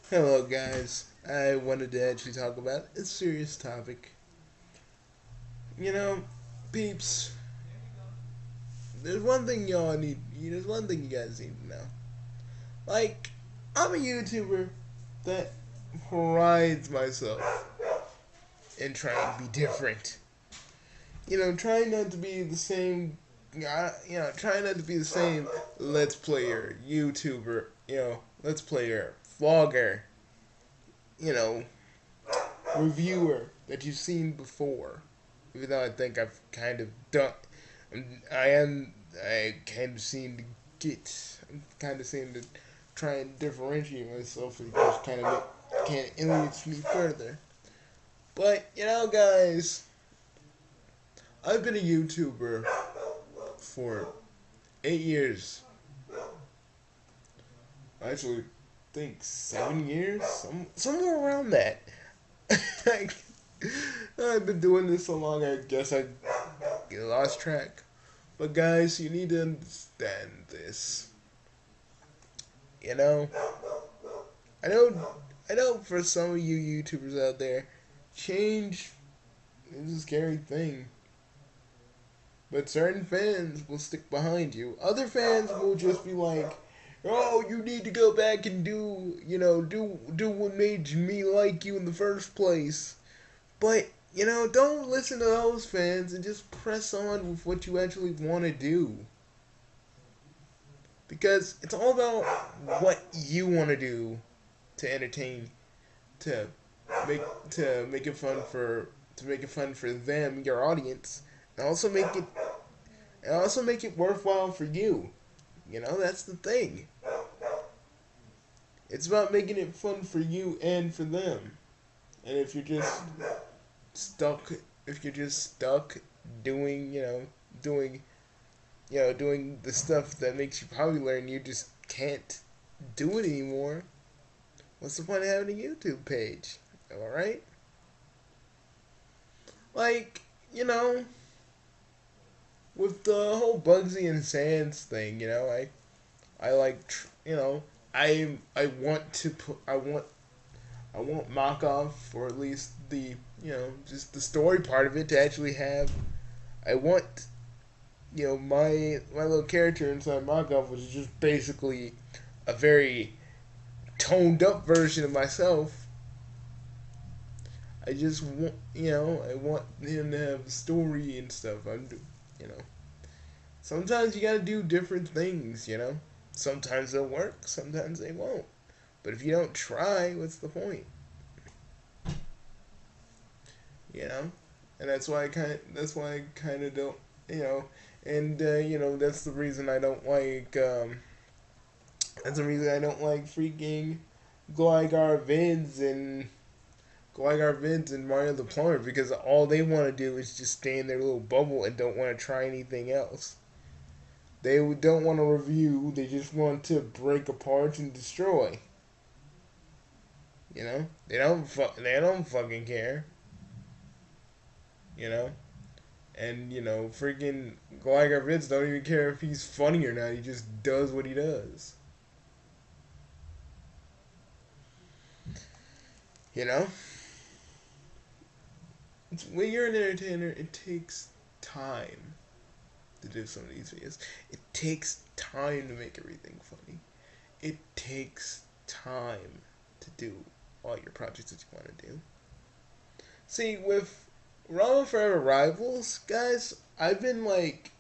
Hello, guys. I wanted to actually talk about a serious topic. You know, peeps, there's one thing y'all need. There's one thing you guys need to know. Like, I'm a YouTuber that prides myself in trying to be different. Trying not to be the same. Trying not to be the same Let's Player, YouTuber, Let's Player, vlogger, you know, reviewer that you've seen before. Even though I think I've kind of done, I kind of seem to I'm kind of seem to try and differentiate myself and just can't influence me further. But, guys, I've been a YouTuber for 8 years. Actually, I think 7 years, somewhere around that. I've been doing this so long, I guess I lost track. But guys, you need to understand this. You know, I know, I know. For some of you YouTubers out there, change is a scary thing. But certain fans will stick behind you. Other fans will just be like, "Oh, you need to go back and do what made me like you in the first place." But don't listen to those fans and just press on with what you actually want to do. Because it's all about what you want to do to entertain, to make make it fun for them, your audience, and also make it worthwhile for you. That's the thing. It's about making it fun for you and for them. And stuck if you're just stuck doing, doing doing the stuff that makes you popular and you just can't do it anymore, what's the point of having a YouTube page? Alright? Like, with the whole Bugsy and Sands thing, I like, I want to put, I want Makov, or at least just the story part of it to actually have, I want, my little character inside Makov, which is just basically a very toned up version of myself. I just want, I want him to have a story and stuff. You know, sometimes you gotta do different things, Sometimes they'll work, sometimes they won't. But if you don't try, what's the point? You know? And that's why I kind of don't, you know, and, that's the reason I don't like, that's the reason I don't like freaking Gligar Vids and Mario the Plumber, because all they want to do is just stay in their little bubble and don't want to try anything else. They don't want to review. They just want to break apart and destroy. They don't fucking care. You know. And freaking Gligar Vids don't even care if he's funny or not. He just does what he does. You know. When you're an entertainer, it takes time to do some of these videos. It takes time to make everything funny. It takes time to do all your projects that you want to do. See, with Rama Forever Rivals, guys, I've been like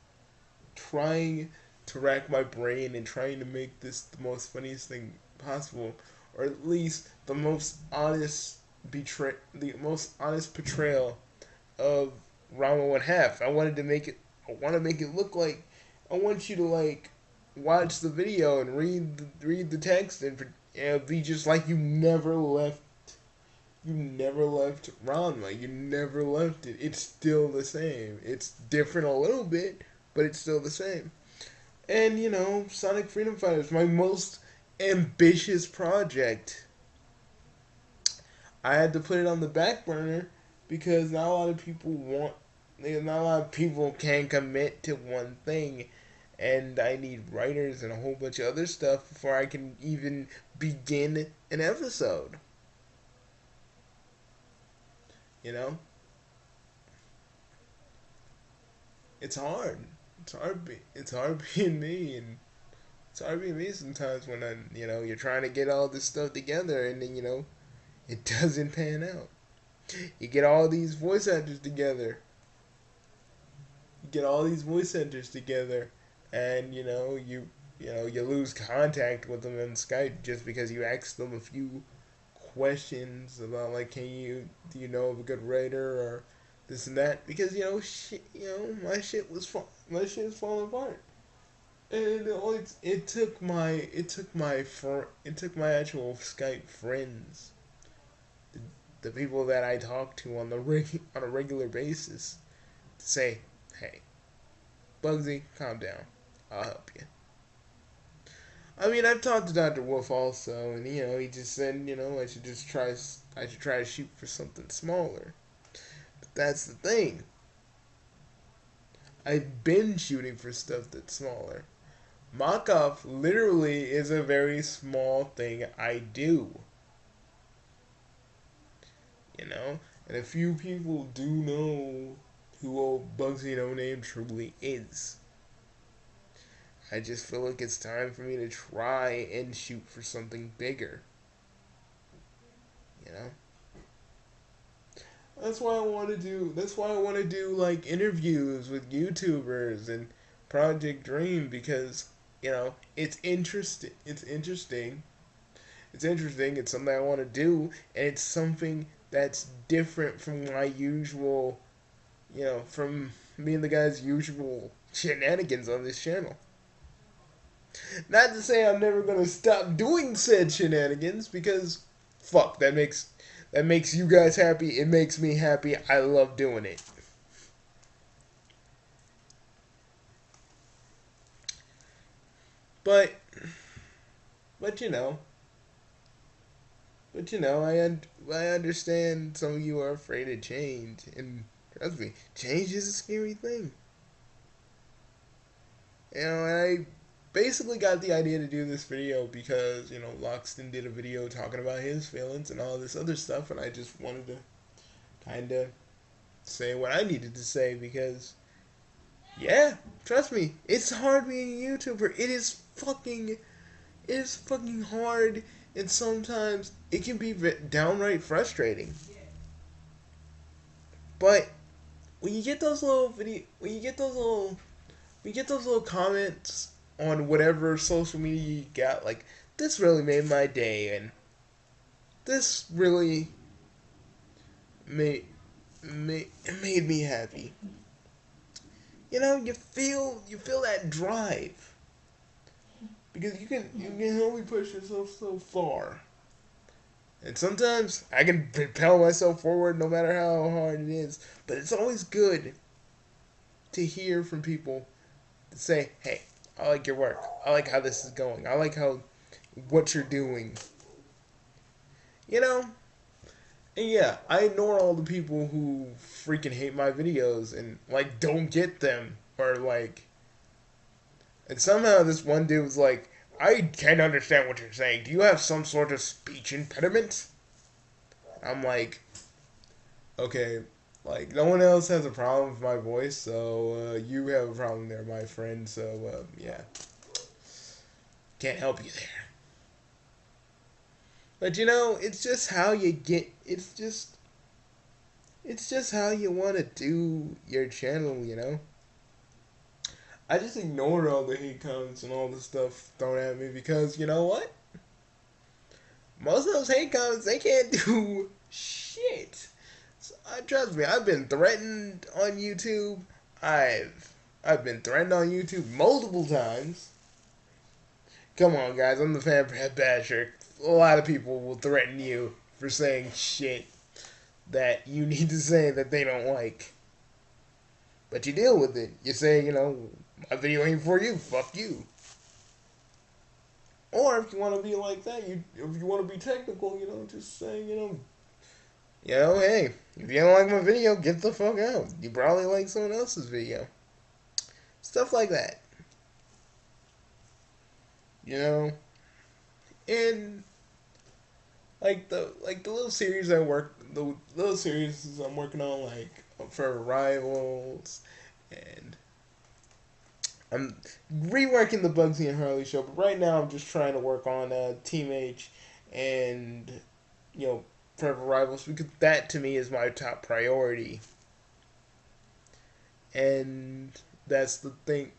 trying to rack my brain and trying to make this the most funniest thing possible, or at least the most honest portrayal of Rama One Half. I want to make it look like, I want you to like watch the video and read the text and be just like you never left Ranma. You never left it. It's still the same. It's different a little bit, but it's still the same. And Sonic Freedom Fighters, my most ambitious project. I had to put it on the back burner because not a lot of people can commit to one thing, and I need writers and a whole bunch of other stuff before I can even begin an episode. You know, it's hard. It's hard. It's hard being me, and it's hard being me sometimes when you're trying to get all this stuff together, and then it doesn't pan out. You get all these voice actors together. You get all these voice actors together, and you lose contact with them on Skype just because you asked them a few questions about like, do you know of a good writer or this and that, because my shit was falling apart, and it took my actual Skype friends, the people that I talk to on on a regular basis, to say, hey, Bugsy, calm down, I'll help you. I mean, I've talked to Dr. Wolf also, and he just said, I should try to shoot for something smaller. But that's the thing. I've been shooting for stuff that's smaller. Mock-off literally is a very small thing I do. And a few people do know who old Bugsy No Name truly is. I just feel like it's time for me to try and shoot for something bigger. You know? That's why I want to do. That's why I want to do like interviews with YouTubers and Project Dream, because it's interesting. It's interesting. It's interesting. It's something I want to do, and it's something that's different from my usual. From me and the guys' usual shenanigans on this channel. Not to say I'm never gonna stop doing said shenanigans, because fuck, that makes you guys happy. It makes me happy. I love doing it. But but you know, I understand some of you are afraid of change, and trust me, change is a scary thing. And I basically got the idea to do this video because, Loxton did a video talking about his feelings and all this other stuff, and I just wanted to kind of say what I needed to say because, yeah, trust me, it's hard being a YouTuber. It is fucking hard, and sometimes it can be downright frustrating. But when you get those little when you get those little comments on whatever social media you got, like, this really made my day, and this really made made me happy. You feel that drive, because you can only push yourself so far, and sometimes I can propel myself forward no matter how hard it is. But it's always good to hear from people that say, "Hey, I like your work. I like how this is going. I like what you're doing." You know, And yeah, I ignore all the people who freaking hate my videos and like don't get them, or like, and somehow this one dude was like, "I can't understand what you're saying. Do you have some sort of speech impediment?" I'm like, okay, like no one else has a problem with my voice, so you have a problem there, my friend. So yeah, can't help you there. But it's just how you get. It's just how you want to do your channel. I just ignored all the hate comments and all the stuff thrown at me because you know what? Most of those hate comments, they can't do shit. So, trust me, I've been threatened on YouTube. I've been threatened on YouTube multiple times. Come on, guys, I'm the fan basher. A lot of people will threaten you for saying shit that you need to say that they don't like. But you deal with it. You say, my video ain't for you. Fuck you. Or if you want to be like that, if you want to be technical, just say, hey, if you don't like my video, get the fuck out. You probably like someone else's video. Stuff like that. you know, and the little series the little series I'm working on, like Forever Rivals, and I'm reworking the Bugsy and Harley show. But right now I'm just trying to work on Team H and you know Forever Rivals, because that to me is my top priority. And that's the thing,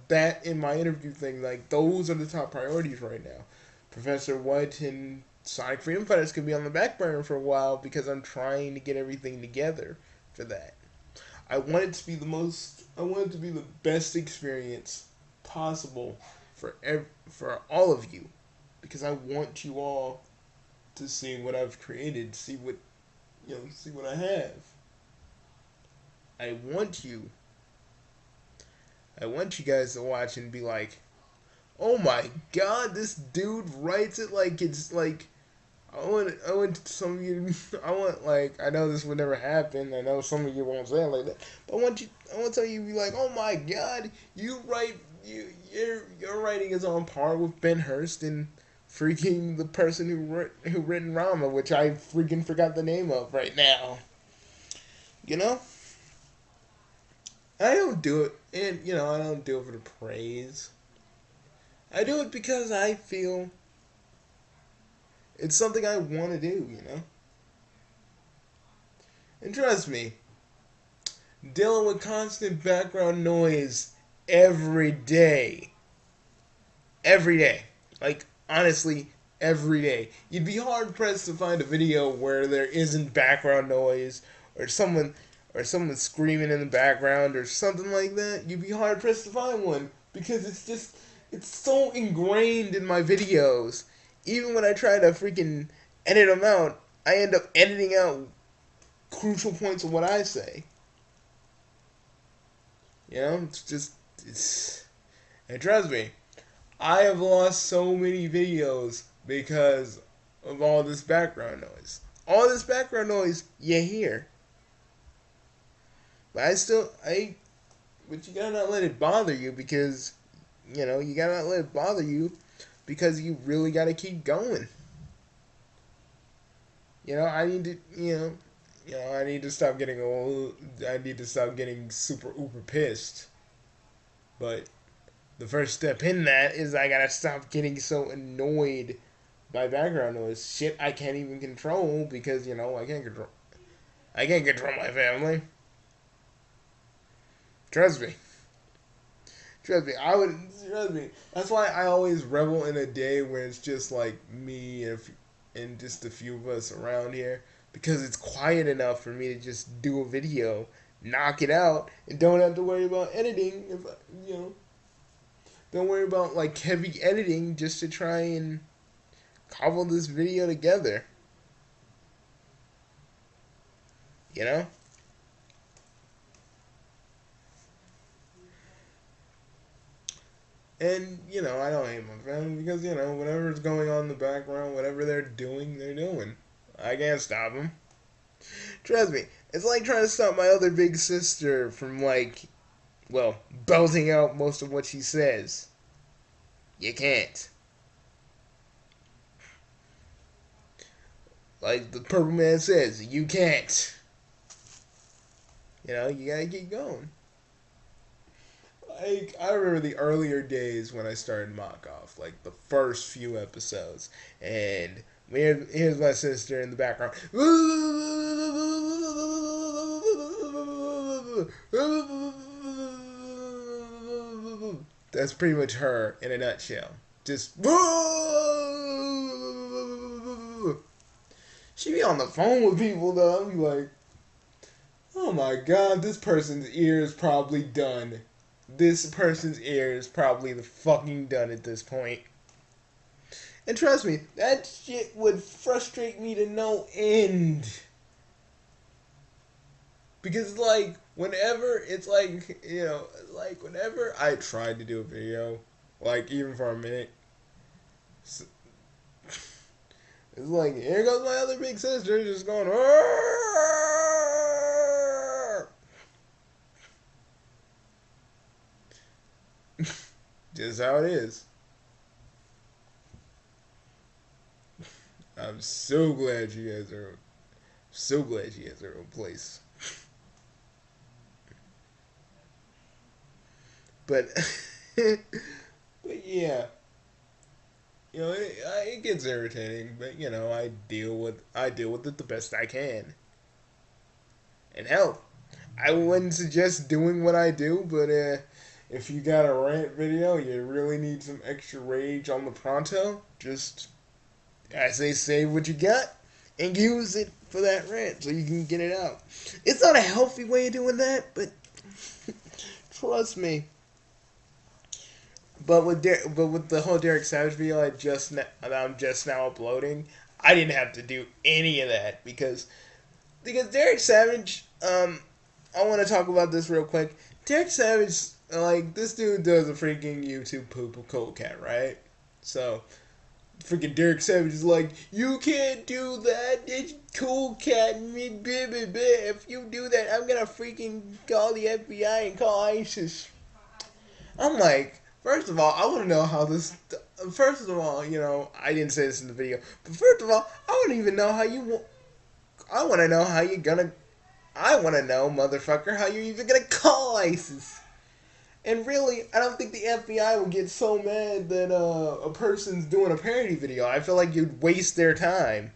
that in my interview thing, like those are the top priorities right now. Professor White and Sonic Freedom Fighters could be on the back burner for a while because I'm trying to get everything together for that. I want it to be the best experience possible for all of you, because I want you all to see what I've created, see what I have. I want you I want you guys to watch and be like, "Oh my god, this dude writes it like it's like." I want some of you. I want like I know this would never happen. I know some of you won't say it like that, but I want to tell you be like, "Oh my god, you write your writing is on par with Ben Hurst and freaking the person who written Rama, which I freaking forgot the name of right now." You know, I don't do it, and I don't do it for the praise. I do it because I feel it's something I want to do, And trust me, dealing with constant background noise every day, every day, like honestly, every day, you'd be hard pressed to find a video where there isn't background noise or someone screaming in the background or something like that. You'd be hard pressed to find one because it's so ingrained in my videos. Even when I try to freaking edit them out, I end up editing out crucial points of what I say. It's just it's and trust me, I have lost so many videos because of all this background noise. All this background noise you hear. But but you gotta not let it bother you, because, you gotta not let it bother you because you really gotta keep going. I need to, I need to stop getting old. I need to stop getting super uber pissed. But the first step in that is I gotta stop getting so annoyed by background noise. Shit I can't even control because I can't control my family. Trust me. Trust me. Trust me. That's why I always revel in a day where it's just like me and just a few of us around here, because it's quiet enough for me to just do a video, knock it out, and don't have to worry about editing. Don't worry about like heavy editing just to try and cobble this video together. You know? And, I don't hate my family because, whatever's going on in the background, whatever they're doing, they're doing. I can't stop them. Trust me, it's like trying to stop my other big sister from, belting out most of what she says. You can't. Like the Purple Man says, you can't. You gotta keep going. Like, I remember the earlier days when I started Mock Off, like the first few episodes, and here's my sister in the background. That's pretty much her in a nutshell. Just she be on the phone with people though. I'm like, oh my god, this person's ear is probably done. This person's ear is probably the fucking done at this point. And trust me, that shit would frustrate me to no end. Because, whenever it's whenever I tried to do a video, even for a minute, it's like, here goes my other big sister just going, "Arr!" Just how it is. I'm so glad she has her own. So glad she has her own place. But, but yeah, it gets irritating. But I deal with it the best I can. And hell, I wouldn't suggest doing what I do, but if you got a rant video, you really need some extra rage on the pronto. Just, I say, save what you got and use it for that rant so you can get it out. It's not a healthy way of doing that, but trust me. But with the whole Derek Savage video that I'm just now uploading, I didn't have to do any of that because Derek Savage. I want to talk about this real quick. Derek Savage, like this dude does a freaking YouTube poop of Cool Cat, right? So freaking Derek Savage is like, you can't do that. It's Cool Cat. Me, baby. If you do that, I'm gonna freaking call the FBI and call ISIS. I'm like, first of all, I want to know how this. First of all, I didn't say this in the video, but first of all, I don't even know how you. I want to know how you're gonna. I want to know, motherfucker, how you're even gonna call ISIS. And really, I don't think the FBI will get so mad that a person's doing a parody video. I feel like you'd waste their time.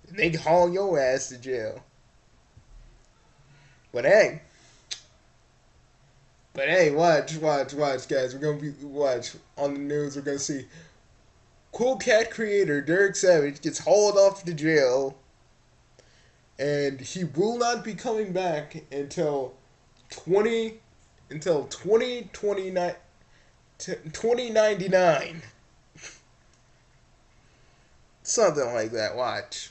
They'd haul your ass to jail. But hey. But hey, watch, guys. We're gonna watch on the news. We're gonna see Cool Cat creator Derek Savage gets hauled off to jail, and he will not be coming back until 2029, 2099, something like that. Watch.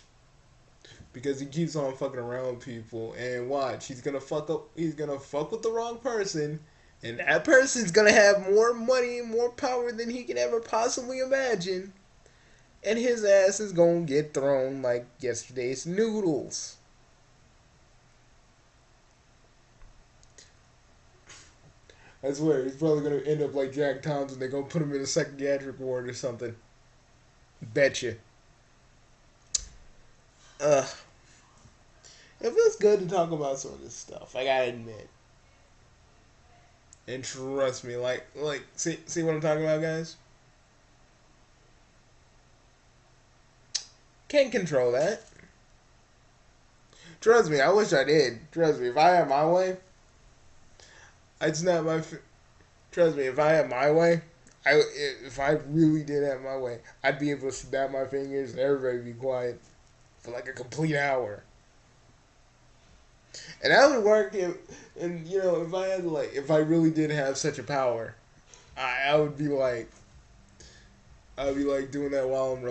Because he keeps on fucking around with people, and watch, he's gonna fuck with the wrong person, and that person's gonna have more money and more power than he can ever possibly imagine, and his ass is gonna get thrown like yesterday's noodles. I swear, he's probably gonna end up like Jack Thompson. They're gonna put him in a psychiatric ward or something. Betcha. Ugh. It feels good to talk about some of this stuff, I gotta admit. And trust me, see what I'm talking about, guys? Can't control that. Trust me, I wish I did. Trust me, if I had my way, I'd snap my. Trust me, if I had my way, if I really did have my way, I'd be able to snap my fingers and everybody would be quiet for like a complete hour. And that would work if I had if I really did have such a power, I would be like, doing that while I'm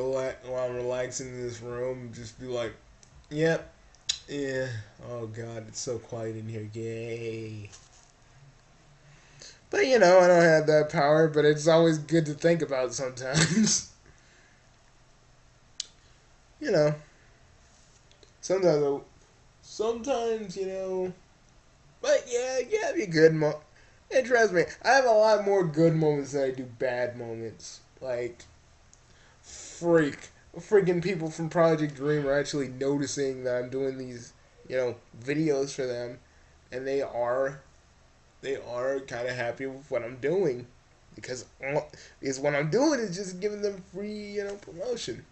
relaxing in this room, just be like, yep, yeah, oh god, it's so quiet in here, yay. But I don't have that power, but it's always good to think about sometimes. you know, sometimes, but yeah, have your good and trust me, I have a lot more good moments than I do bad moments. Like, freaking people from Project Dream are actually noticing that I'm doing these, videos for them, and they are kind of happy with what I'm doing, because what I'm doing is just giving them free, promotion,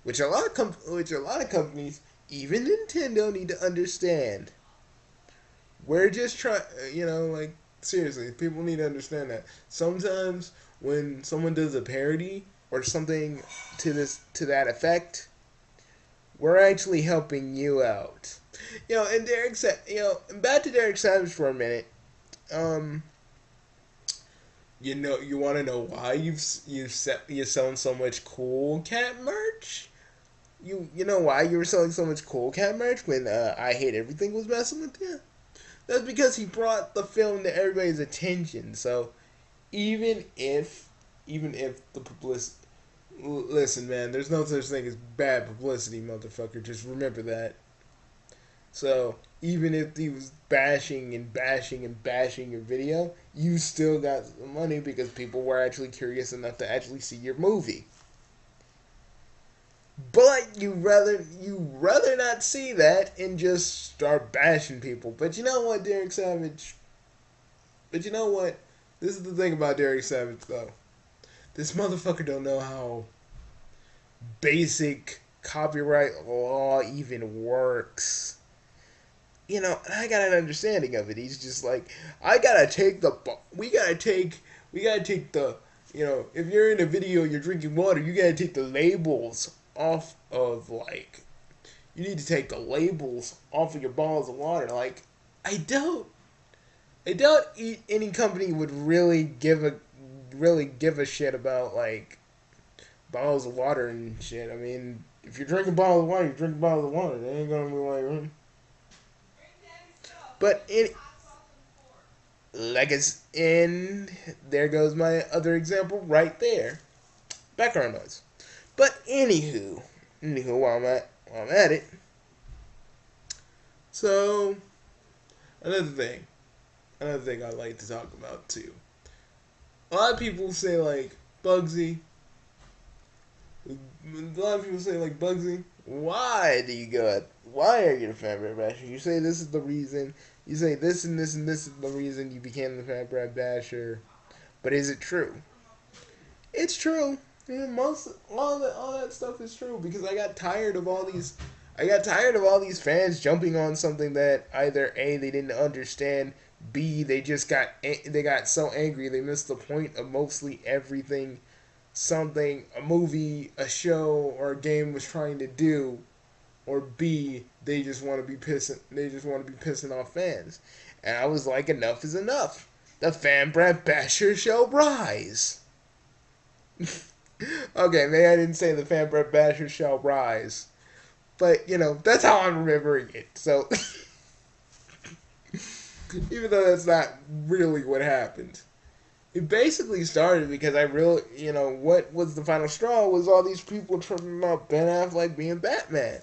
which a lot of companies, even Nintendo, need to understand. We're just trying, seriously, people need to understand that sometimes when someone does a parody or something to that effect, we're actually helping you out. And back to Derek Savage for a minute. You want to know why you're selling so much Cool Cat merch? You know why you were selling so much Cool Cat merch when I Hate Everything was messing with you? That's because he brought the film to everybody's attention. So even if the publicity, listen, man, there's no such thing as bad publicity, motherfucker. Just remember that. So even if he was bashing and bashing and bashing your video, you still got the money because people were actually curious enough to actually see your movie. But you rather not see that and just start bashing people. But you know what, Derek Savage? But you know what? This is the thing about Derek Savage, though. This motherfucker don't know how basic copyright law even works. And I got an understanding of it. He's just like, I gotta take the, we gotta take the, if you're in a video, you're drinking water, you gotta take the labels off of, like, you need to take the labels off of your bottles of water. Like, I don't, I doubt any company would really give a shit about, like, bottles of water and shit. I mean, if you're drinking bottles of water, you're drinking bottles of water. They ain't gonna be like, but like it's in there goes my other example right there. Background noise. But anywho, while I'm at it. So another thing, another thing I like to talk about too. A lot of people say like Bugsy. A lot of people say like Bugsy. Why do you go? Why are you the fan bread basher? You say this is the reason. You say this and this and this is the reason you became the fan bread basher. But is it true? It's true. Yeah, most all that stuff is true because I got tired of all these fans jumping on something that either A they didn't understand, B they got so angry they missed the point of mostly everything something a movie, a show or a game was trying to do, or B they just want to be pissing off fans. And I was like, enough is enough. The fan brand basher shall rise. Okay, maybe I didn't say the fan bread basher shall rise. But, that's how I'm remembering it. So, even though that's not really what happened. It basically started because I really, what was the final straw was all these people talking about Ben Affleck being Batman.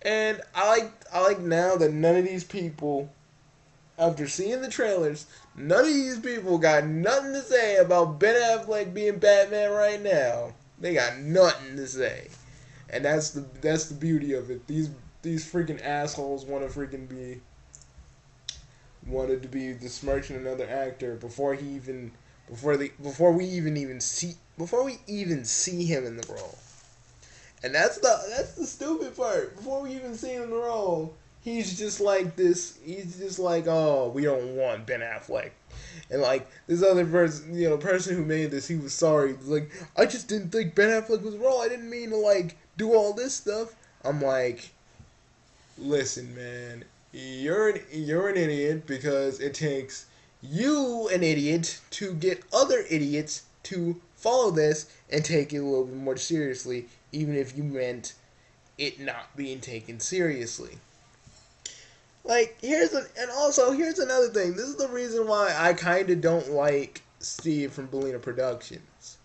And I like now that none of these people, after seeing the trailers, none of these people got nothing to say about Ben Affleck being Batman right now. They got nothing to say, and that's the beauty of it. These freaking assholes wanted to be besmirching another actor before we even see him in the role. And that's the stupid part. Before we even see him in the role, he's just like this. He's just like, oh, we don't want Ben Affleck. And like this other person, person who made this, he was sorry. Like, I just didn't think Ben Affleck was wrong. I didn't mean to like do all this stuff. I'm like, listen, man, you're an idiot because it takes you an idiot to get other idiots to follow this and take it a little bit more seriously, even if you meant it not being taken seriously. Like, here's another thing. This is the reason why I kind of don't like Steve from Belina Productions.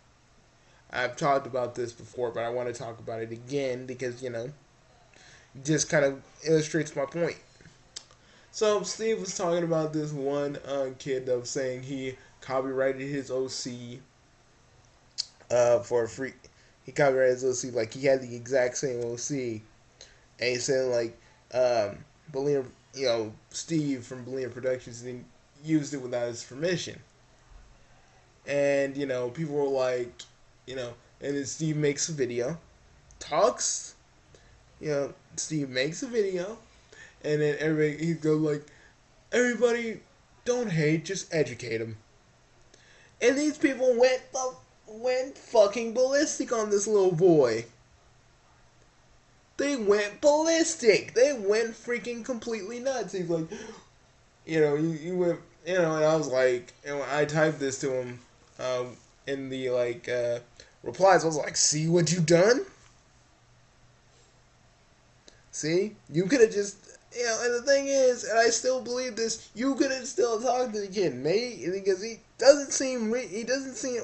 I've talked about this before, but I want to talk about it again because, just kind of illustrates my point. So, Steve was talking about this one kid that was saying he copyrighted his OC for a free. He copyrighted his OC, like, he had the exact same OC. And he said, like, Belina, Steve from Belina Productions used it without his permission. And, people were like, and then Steve makes a video, talks, Steve makes a video, and then he goes like, everybody, don't hate, just educate him. And these people went fucking ballistic on this little boy. They went ballistic. They went freaking completely nuts. He's like, he went, and I was like, and when I typed this to him, in the replies, I was like, see what you done? See? You could have just, and the thing is, and I still believe this, you could have still talked to the kid, mate, because he doesn't seem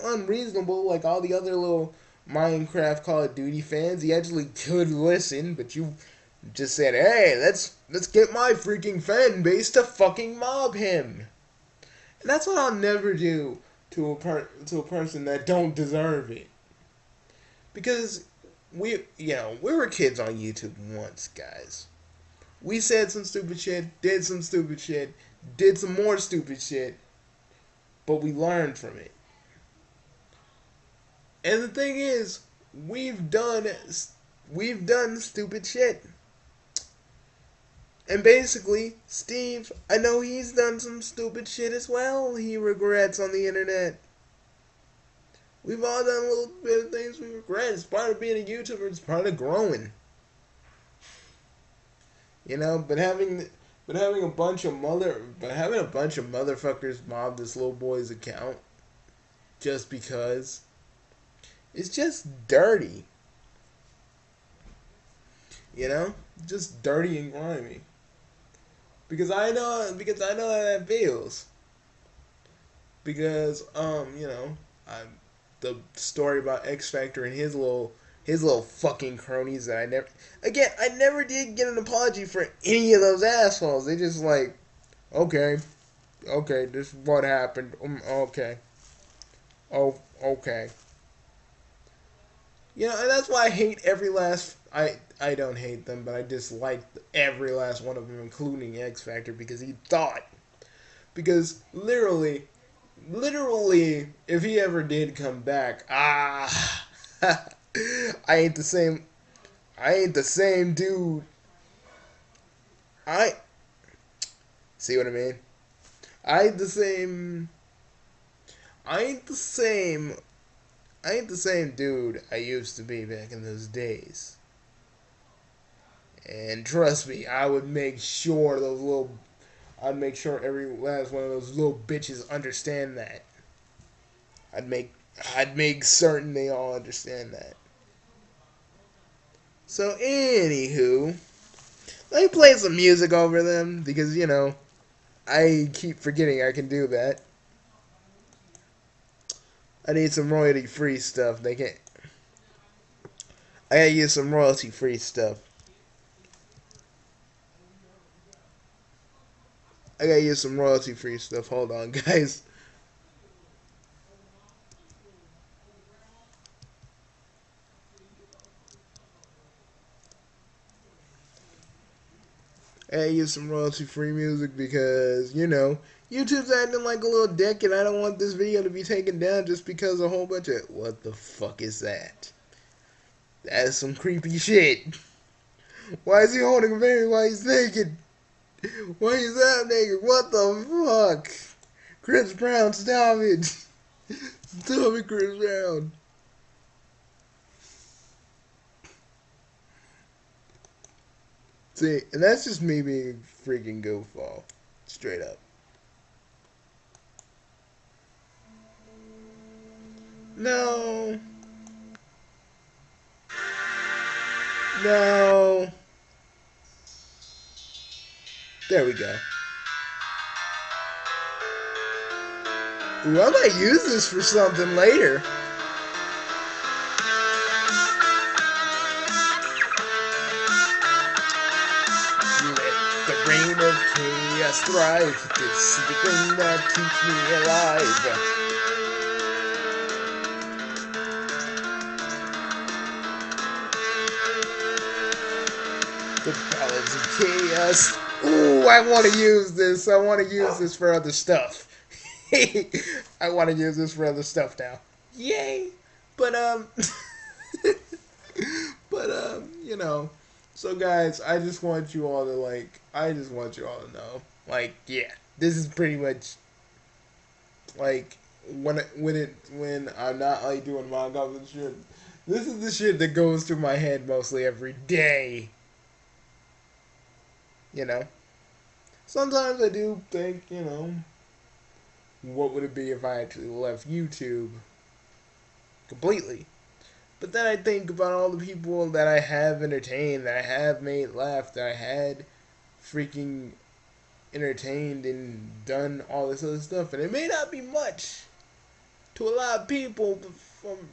unreasonable like all the other little Minecraft Call of Duty fans. He actually could listen, but you just said, hey, let's get my freaking fan base to fucking mob him. And that's what I'll never do to a person that don't deserve it. Because we were kids on YouTube once, guys. We said some stupid shit, did some stupid shit, did some more stupid shit, but we learned from it. And the thing is, we've done we've done stupid shit. And basically, Steve, I know he's done some stupid shit as well. He regrets on the internet. We've all done a little bit of things we regret. It's part of being a YouTuber. It's part of growing. You know, but having a bunch of motherfuckers mob this little boy's account just because it's just dirty. You know, just dirty and grimy. Because I know how that feels. Because I the story about X Factor and his little fucking cronies that I never did get an apology for any of those assholes. They just like, okay, okay, this is what happened. Okay, oh, okay. And that's why I hate every last. I don't hate them, but I dislike every last one of them, including X Factor, because he thought. Because literally, if he ever did come back, I ain't the same. I ain't the same dude. I see what I mean. I ain't the same. I ain't the same. I ain't the same dude I used to be back in those days. And trust me, I'd make sure every last one of those little bitches understand that. I'd make, I'd make certain they all understand that. So, anywho, let me play some music over them because I keep forgetting I can do that. I need some royalty free stuff. They can't. I gotta use some royalty free stuff. I gotta use some royalty free stuff. Hold on, guys. I gotta use some royalty free music because, YouTube's acting like a little dick and I don't want this video to be taken down just because a whole bunch of. What the fuck is that? That's some creepy shit. Why is he holding a baby while he's naked? Why is that naked? What the fuck? Chris Brown, stop it. Stop it, Chris Brown. See, and that's just me being a freaking goofball. Straight up. No. No. There we go. Ooh, I might use this for something later. Let the reign of chaos thrive. This is the thing that keeps me alive. The ballads of chaos. Ooh, I want to use this. I want to use this for other stuff. I want to use this for other stuff now. Yay! But So guys, I just want you all to know, yeah, this is pretty much like when I'm not doing manga and shit. This is the shit that goes through my head mostly every day. You know. Sometimes I do think, what would it be if I actually left YouTube completely? But then I think about all the people that I have entertained, that I have made laugh, that I had freaking entertained and done all this other stuff. And it may not be much to a lot of people, but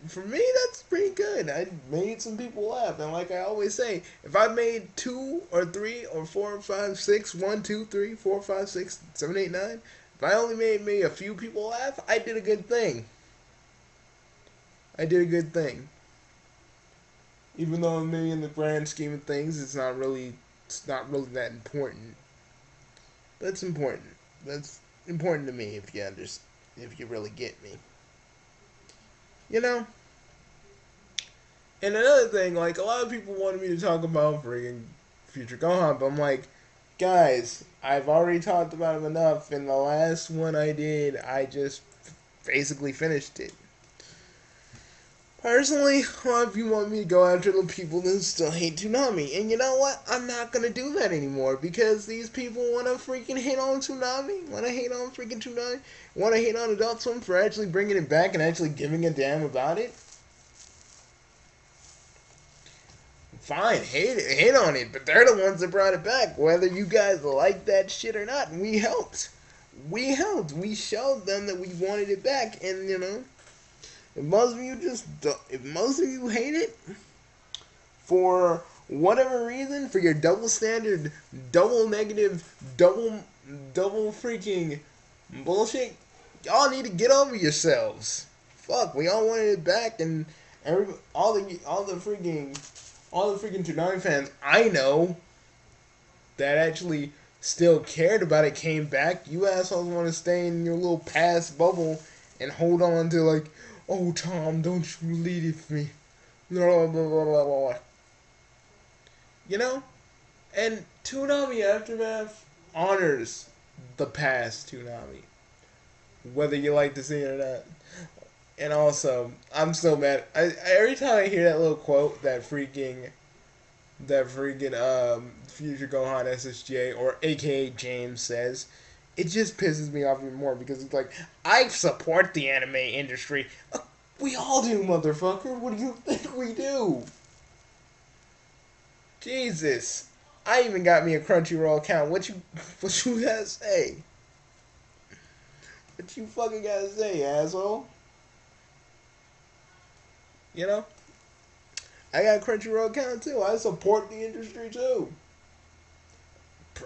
for me, that's pretty good. I made some people laugh. And like I always say, if I made 2 or 3 or 4 or 5, 6, 1, 2, 3, 4, 5, 6, 7, 8, 9, if I only made me a few people laugh, I did a good thing. I did a good thing. Even though maybe in the grand scheme of things, it's not really that important. But it's important. That's important to me if you understand, if you really get me. You know. And another thing, like a lot of people wanted me to talk about freaking Future Gohan, but I'm like, guys, I've already talked about him enough. In the last one I did, I just basically finished it. Personally, a lot of you want me to go after the people that still hate Toonami. And you know what? I'm not going to do that anymore because these people want to freaking hate on Toonami. Want to hate on freaking Toonami. Want to hate on Adult Swim for actually bringing it back and actually giving a damn about it. Fine, hate on it, but they're the ones that brought it back. Whether you guys like that shit or not, we helped. We helped. We showed them that we wanted it back, and you know, if most of you if most of you hate it for whatever reason, for your double standard, double negative, double freaking bullshit, y'all need to get over yourselves. Fuck, we all wanted it back, and all the freaking Toonami fans I know that actually still cared about it came back. You assholes want to stay in your little past bubble and hold on to like, oh Tom, don't you leave me, blah blah blah blah blah. You know, and Toonami Aftermath honors the past Toonami, whether you like to see it or not. And also, I'm so mad. Every time I hear that little quote, that freaking Future Gohan SSJ or AKA James says, it just pisses me off even more because it's like, I support the anime industry. We all do, motherfucker. What do you think we do? Jesus. I even got me a Crunchyroll account. What you gotta say? What you fucking gotta say, asshole? You know? I got a Crunchyroll account too. I support the industry too.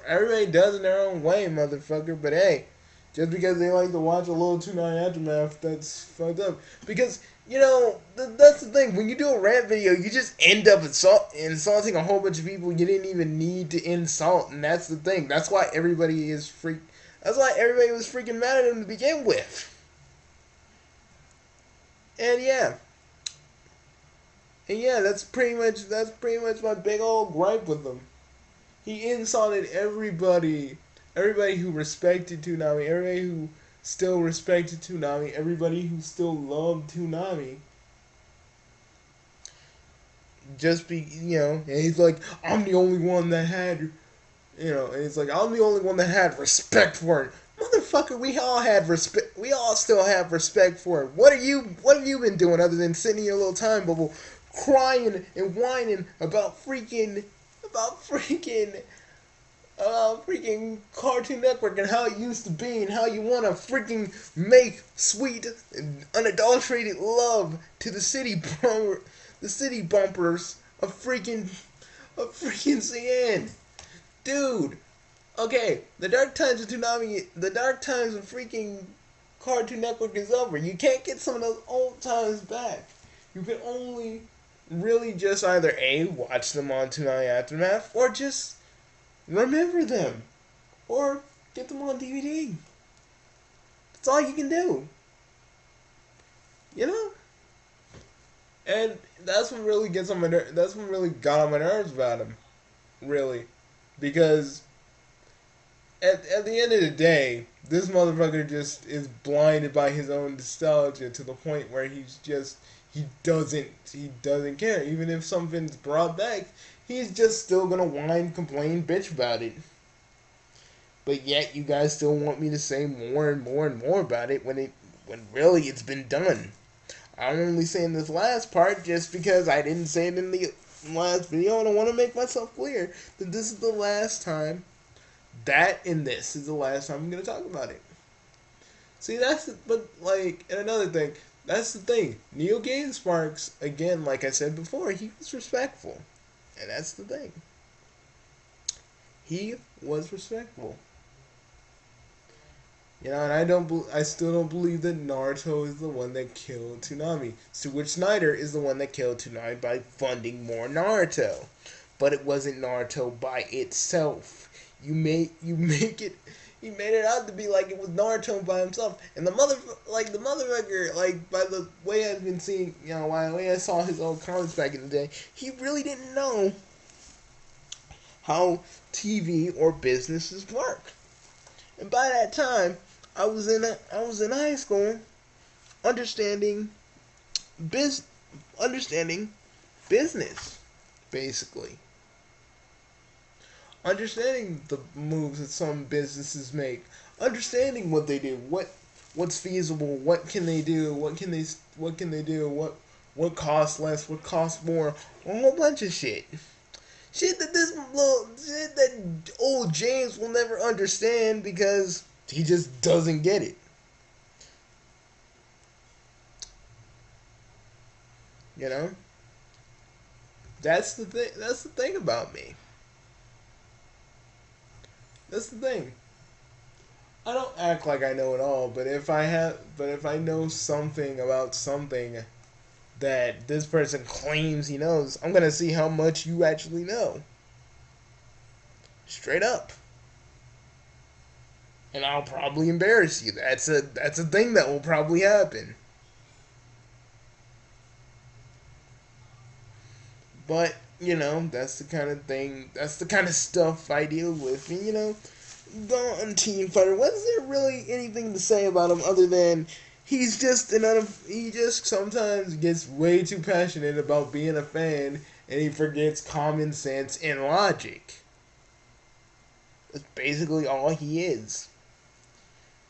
Everybody does in their own way, motherfucker. But hey, just because they like to watch a little Toonami Aftermath, that's fucked up. Because, you know, that's the thing. When you do a rant video, you just end up insulting a whole bunch of people you didn't even need to insult. And that's the thing. That's why everybody was freaking mad at him to begin with. And yeah. And yeah, that's pretty much my big old gripe with him. He insulted everybody who respected Toonami, everybody who still respected Toonami, everybody who still loved Toonami. And he's like, I'm the only one that had, and he's like, I'm the only one that had respect for it. Motherfucker, we all had respect. We all still have respect for it. What have you been doing other than sitting in your little time bubble, crying and whining about freaking Cartoon Network and how it used to be and how you want to freaking make sweet unadulterated love to the city bumpers of freaking CN, dude. Okay, the dark times of freaking Cartoon Network is over. You can't get some of those old times back. You can only really just either A, watch them on Toonami Aftermath, or just remember them. Or get them on DVD. That's all you can do. You know? And that's what really gets on my that's what really got on my nerves about him. Really. Because at the end of the day, this motherfucker just is blinded by his own nostalgia to the point where he doesn't care. Even if something's brought back, he's just still gonna whine, complain, bitch about it. But yet you guys still want me to say more and more and more about it when really it's been done. I'm only saying this last part just because I didn't say it in the last video, and I want to make myself clear that this is the last time. This is the last time I'm gonna talk about it. See, and another thing, that's the thing. Neo Game Sparks, again, like I said before, he was respectful. And that's the thing. He was respectful. You know, and I still don't believe that Naruto is the one that killed Toonami. Stuart Snyder is the one that killed Toonami by funding more Naruto, but it wasn't Naruto by itself. You make it. He made it out to be like it was Naruto by himself, and the motherfucker, like by the way I've been seeing, you know, by the way I saw his old comments back in the day, he really didn't know how TV or businesses work. And by that time, I was in high school, understanding biz understanding business, basically. Understanding the moves that some businesses make, understanding what they do, what's feasible, what can they do, what can they do, what costs less, what costs more, a whole bunch of shit. Shit that old James will never understand because he just doesn't get it. You know? That's the thing. That's the thing about me. That's the thing. I don't act like I know it all, but if I know something about something that this person claims he knows, I'm gonna see how much you actually know. Straight up. And I'll probably embarrass you. That's a thing that will probably happen. But, you know, that's the kind of thing, that's the kind of stuff I deal with. And, you know, go on Teen Fighter. What is there really anything to say about him other than he just sometimes gets way too passionate about being a fan and he forgets common sense and logic. That's basically all he is.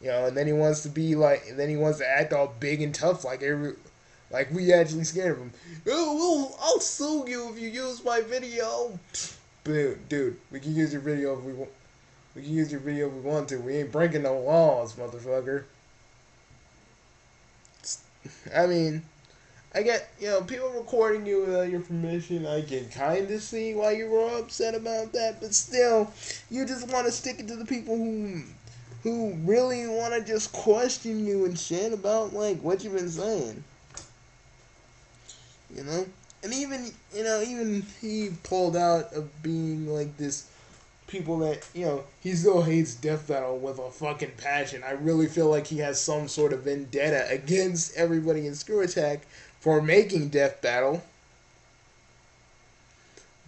You know, and then he wants to be like, and then he wants to act all big and tough like we actually scared of him. Oh, well, I'll sue you if you use my video. Dude, we can use your video if we want. We can use your video if we want to. We ain't breaking no laws, motherfucker. I mean, I get, you know, people recording you without your permission. I can kind of see why you were upset about that, but still, you just want to stick it to the people who really want to just question you and shit about like what you've been saying. You know, and even he pulled out of being like this people that, you know, he still hates Death Battle with a fucking passion. I really feel like he has some sort of vendetta against everybody in Screw Attack for making Death Battle.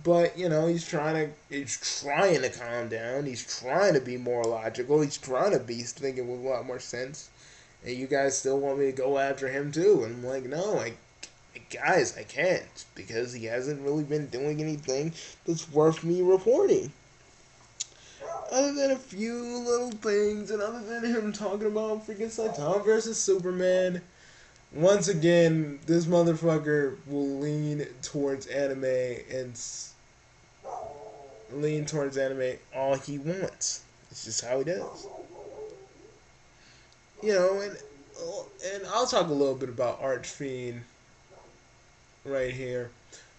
But, you know, he's trying to calm down. He's trying to be more logical. He's trying to be thinking with a lot more sense. And you guys still want me to go after him too. And I'm like, no, guys, I can't because he hasn't really been doing anything that's worth me reporting. Other than a few little things, and other than him talking about freaking Saitama versus Superman, once again, this motherfucker will lean towards anime all he wants. It's just how he does. You know, and I'll talk a little bit about Archfiend right here.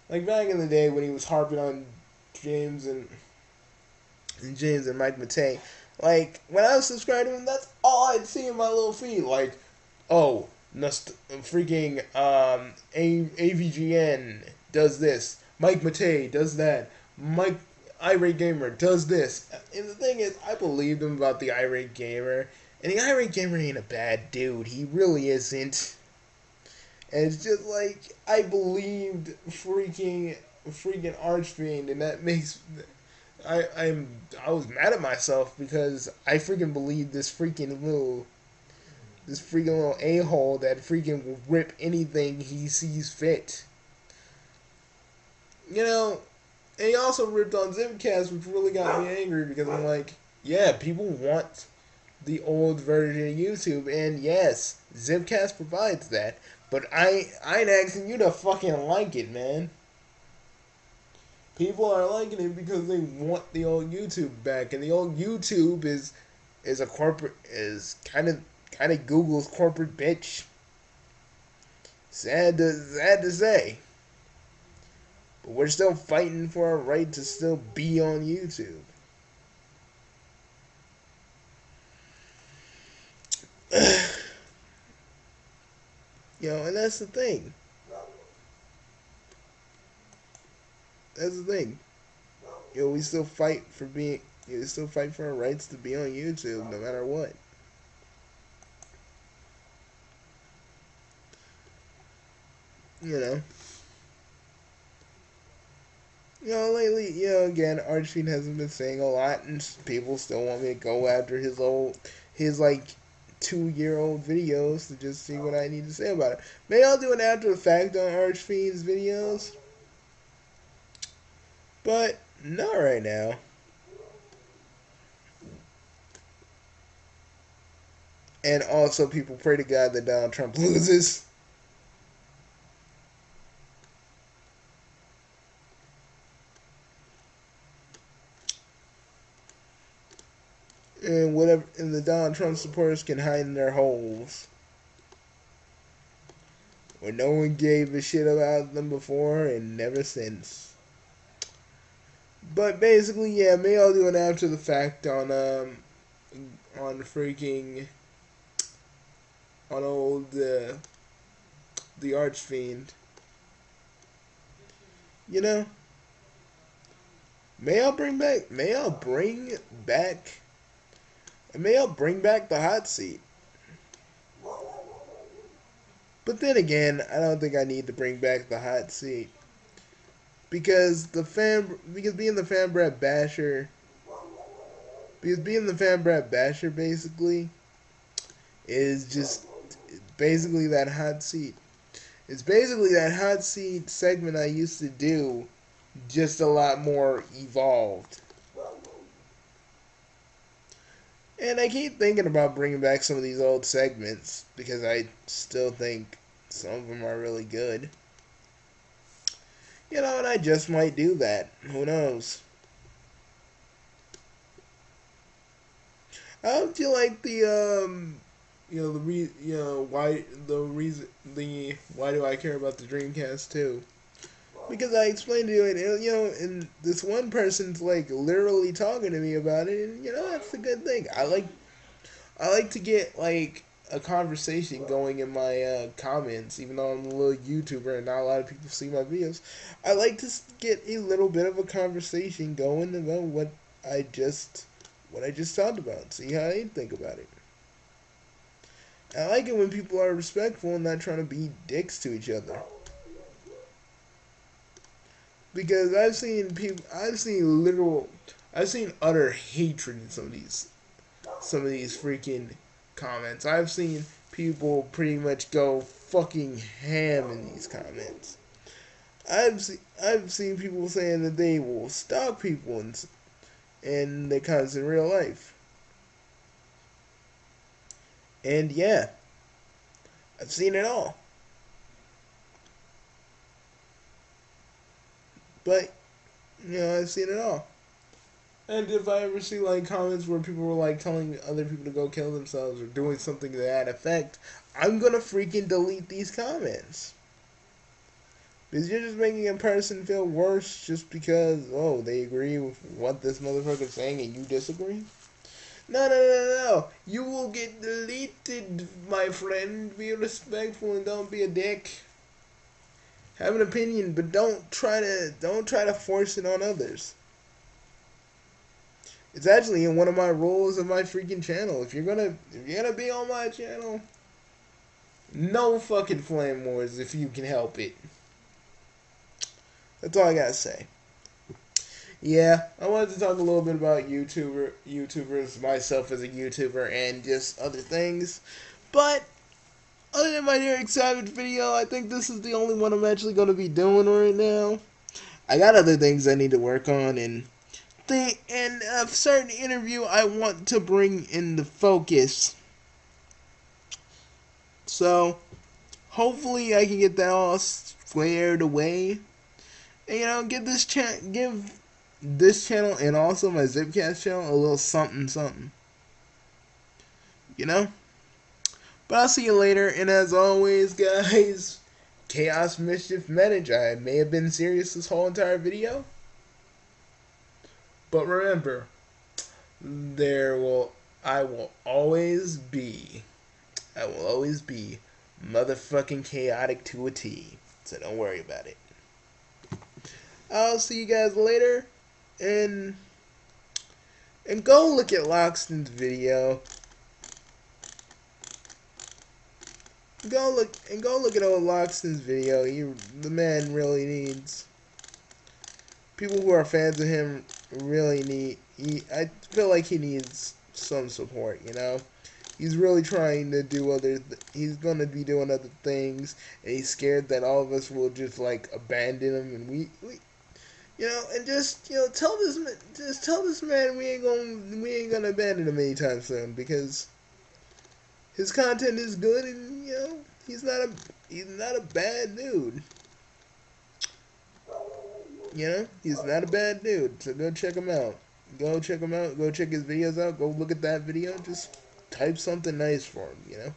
Like back in the day when he was harping on James and Mike Matei. Like, when I was subscribed to him, that's all I'd see in my little feed. Like, oh, freaking AVGN does this. Mike Matei does that. Mike Irate Gamer does this. And the thing is, I believed him about the Irate Gamer. And the Irate Gamer ain't a bad dude. He really isn't. And it's just like, I believed freaking Archfiend, and that makes... I was mad at myself because I freaking believed this freaking little a-hole that freaking will rip anything he sees fit. You know, and he also ripped on Zipcast, which really got me angry because I'm like, yeah, people want the old version of YouTube, and yes, Zipcast provides that, but I ain't asking you to fucking like it, man. People are liking it because they want the old YouTube back, and the old YouTube is a corporate is kind of Google's corporate bitch. Sad to say, but we're still fighting for our right to still be on YouTube. that's the thing. That's the thing. We still fight for being. We still fight for our rights to be on YouTube, no matter what. You know. Lately, again, Archfiend hasn't been saying a lot, and people still want me to go after his like 2-year-old videos to just see what I need to say about it. Maybe I'll do an after the fact on Archfiend's videos, but not right now. And also, people pray to God that Donald Trump loses. And the Donald Trump supporters can hide in their holes, where no one gave a shit about them before and never since. But basically, yeah, maybe I'll do an after the fact on freaking on old the Archfiend. You know, may I bring back the hot seat. But then again, I don't think I need to bring back the hot seat because being the fan brat basher basically is just basically that hot seat. It's basically that hot seat segment I used to do, just a lot more evolved. And I keep thinking about bringing back some of these old segments because I still think some of them are really good. And I just might do that. Who knows? I don't feel like why do I care about the Dreamcast too? Because I explained to you, and this one person's like literally talking to me about it, and that's a good thing. I like to get like a conversation going in my comments, even though I'm a little YouTuber and not a lot of people see my videos. I like to get a little bit of a conversation going about I just talked about. See how they think about it. I like it when people are respectful and not trying to be dicks to each other. Because I've seen utter hatred in some of these freaking comments. I've seen people pretty much go fucking ham in these comments. I've seen people saying that they will stalk people in the comments in real life. And yeah, I've seen it all. But I've seen it all. And if I ever see like comments where people were like telling other people to go kill themselves or doing something to that effect, I'm gonna freaking delete these comments. Because you're just making a person feel worse just because, they agree with what this motherfucker's saying and you disagree? No. You will get deleted, my friend. Be respectful and don't be a dick. Have an opinion, but don't try to force it on others. It's actually in one of my rules of my freaking channel. If you're gonna be on my channel, no fucking flame wars if you can help it. That's all I gotta say. Yeah, I wanted to talk a little bit about YouTubers, myself as a YouTuber, and just other things. But other than my Eric Savage video, I think this is the only one I'm actually going to be doing right now. I got other things I need to work on, and a certain interview I want to bring into focus. So, hopefully I can get that all squared away. And, give this channel and also my Zipcast channel a little something. But I'll see you later, and as always, guys, Chaos Mischief Manage. I may have been serious this whole entire video, but remember, I will always be motherfucking chaotic to a T. So don't worry about it. I'll see you guys later, and go look at Loxton's video. Go look at old Loxton's video. The man really needs people who are fans of him. Really need. I feel like he needs some support. You know, he's really trying to do he's gonna be doing other things, and he's scared that all of us will just like abandon him, and we and just tell this man we ain't gonna abandon him anytime soon, because his content is good, and he's not a bad dude. He's not a bad dude. So go check him out. Go check him out. Go check his videos out. Go look at that video. Just type something nice for him.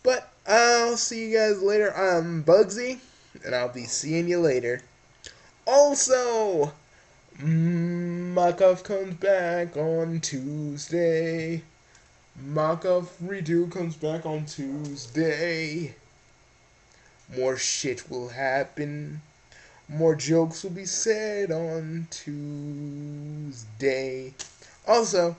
But I'll see you guys later. I'm Bugsy, and I'll be seeing you later. Also, Makov comes back on Tuesday. Makov Redo comes back on Tuesday. More shit will happen. More jokes will be said on Tuesday. Also,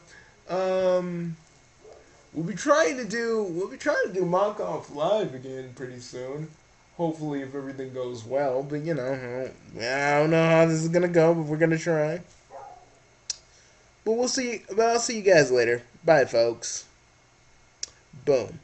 we'll be trying to do Makov live again pretty soon. Hopefully, if everything goes well. But I don't know how this is gonna go, but we're gonna try. But I'll see you guys later. Bye, folks. Boom.